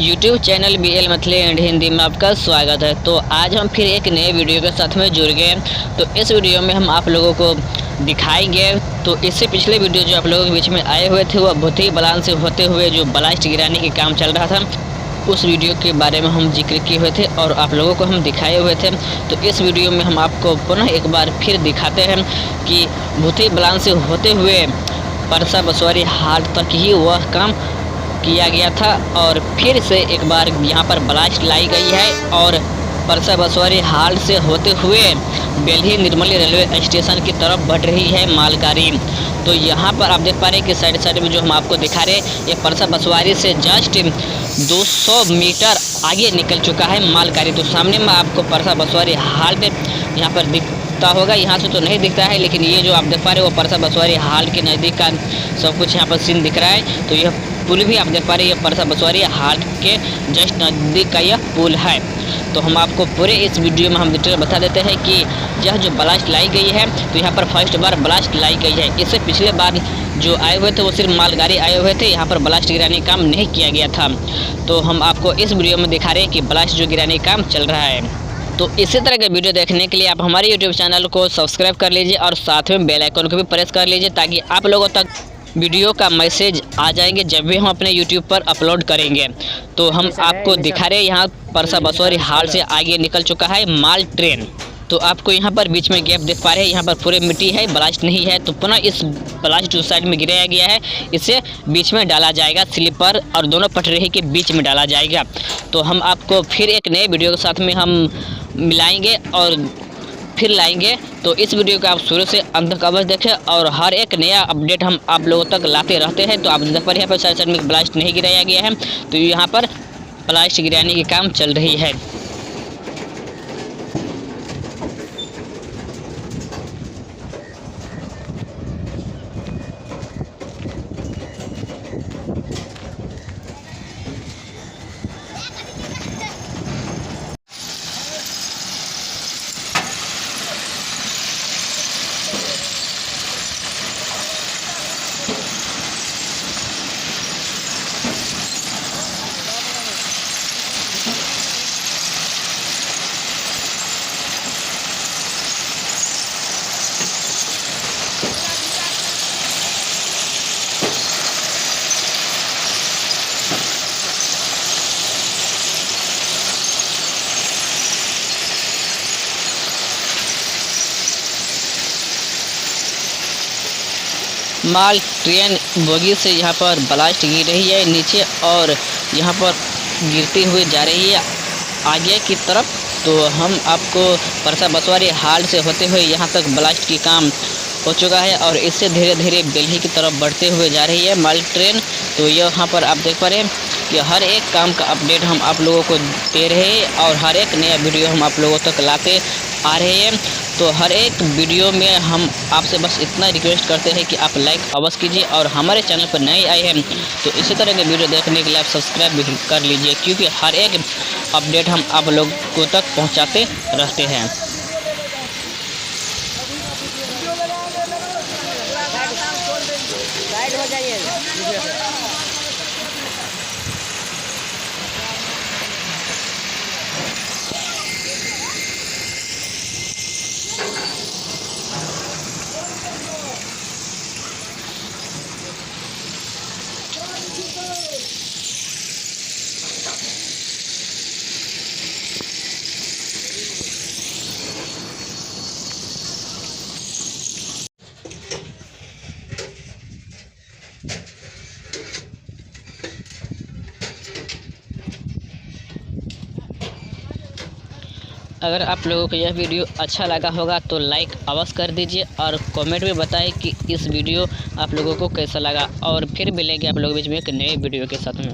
YouTube channel BL Maithili and Hindi में आपका स्वागत है। तो आज हम फिर एक नए वीडियो के साथ में जुड़ गए। तो इस वीडियो में हम आप लोगों को दिखाएंगे। तो इससे पिछले वीडियो जो आप लोगों के बीच में आए हुए थे, वह भूतही बलान से होते हुए जो ब्लास्ट गिराने के काम चल रहा था, उस वीडियो के बारे में हम जिक्र किए हुए थे और आप लोगों को हम दिखाए हुए थे। तो इस वीडियो में हम आपको पुनः एक बार फिर दिखाते हैं कि भूतही बलान से होते हुए परसा बसवारी हाट तक ही वह काम किया गया था और फिर से एक बार यहाँ पर ब्लास्ट लाई गई है और परसा बसवारी हाट से होते हुए बेल्ही निर्मली रेलवे स्टेशन की तरफ बढ़ रही है मालगाड़ी। तो यहाँ पर आप देख पा रहे हैं कि साइड में जो हम आपको दिखा रहे हैं, ये परसा बसवारी से जस्ट 200 मीटर आगे निकल चुका है मालगाड़ी। तो सामने में आपको परसा बसवारी हाट पे यहाँ पर दिखता होगा, यहाँ से तो नहीं दिखता है, लेकिन ये जो आप देख पा रहे हैं वो परसा बसवारी हाट के नज़दीक का सब कुछ यहाँ पर सीन दिख रहा है। तो यह पुल भी आप देख पा रहे हैं, ये परसा बसवारी हाट के जस्ट नज़दीक का यह पुल है। तो हम आपको पूरे इस वीडियो में हम डिटेल बता देते हैं कि यह जो ब्लास्ट लाई गई है, तो यहाँ पर फर्स्ट बार ब्लास्ट लाई गई है। इससे पिछले बार जो आए हुए थे वो सिर्फ मालगाड़ी आए हुए थे, यहाँ पर ब्लास्ट गिराने का काम नहीं किया गया था। तो हम आपको इस वीडियो में दिखा रहे हैं कि ब्लास्ट जो गिराने का काम चल रहा है। तो इसी तरह के वीडियो देखने के लिए आप हमारे यूट्यूब चैनल को सब्सक्राइब कर लीजिए और साथ में बेल आइकन को भी प्रेस कर लीजिए, ताकि आप लोगों तक वीडियो का मैसेज आ जाएंगे जब भी हम अपने यूट्यूब पर अपलोड करेंगे। तो हम आपको दिखा रहे हैं, यहाँ परसा बसवारी हाट से आगे निकल चुका है माल ट्रेन। तो आपको यहाँ पर बीच में गैप देख पा रहे हैं, यहाँ पर पूरे मिट्टी है, ब्लास्ट नहीं है। तो पुनः इस ब्लास्ट जो साइड में गिराया गया है, इसे बीच में डाला जाएगा, स्लीपर और दोनों पटरी के बीच में डाला जाएगा। तो हम आपको फिर एक नए वीडियो के साथ में हम मिलाएंगे और फिर लाएंगे। तो इस वीडियो को आप शुरू से अंत तक अवश्य देखें और हर एक नया अपडेट हम आप लोगों तक लाते रहते हैं। तो आप देख पर यहाँ पर साइड में ब्लास्ट नहीं गिराया गया है, तो यहाँ पर ब्लास्ट गिराने की काम चल रही है। माल ट्रेन बोगी से यहाँ पर ब्लास्ट गिर रही है नीचे और यहाँ पर गिरती हुई जा रही है आगे की तरफ। तो हम आपको परसा बसवारी हाट से होते हुए यहाँ तक ब्लास्ट की काम हो चुका है और इससे धीरे धीरे बेल्ही की तरफ बढ़ते हुए जा रही है माल ट्रेन। तो यहाँ पर आप देख पा रहे हैं कि हर एक काम का अपडेट हम आप लोगों को दे रहे हैं और हर एक नया वीडियो हम आप लोगों तक लाते आ रहे हैं। तो हर एक वीडियो में हम आपसे बस इतना रिक्वेस्ट करते हैं कि आप लाइक अवश्य कीजिए और हमारे चैनल पर नए आए हैं तो इसी तरह के वीडियो देखने के लिए आप सब्सक्राइब भी कर लीजिए, क्योंकि हर एक अपडेट हम आप लोगों तक पहुंचाते रहते हैं। अगर आप लोगों को यह वीडियो अच्छा लगा होगा तो लाइक अवश्य कर दीजिए और कमेंट में बताएं कि इस वीडियो आप लोगों को कैसा लगा। और फिर मिलेंगे आप लोगों के बीच में एक नए वीडियो के साथ में।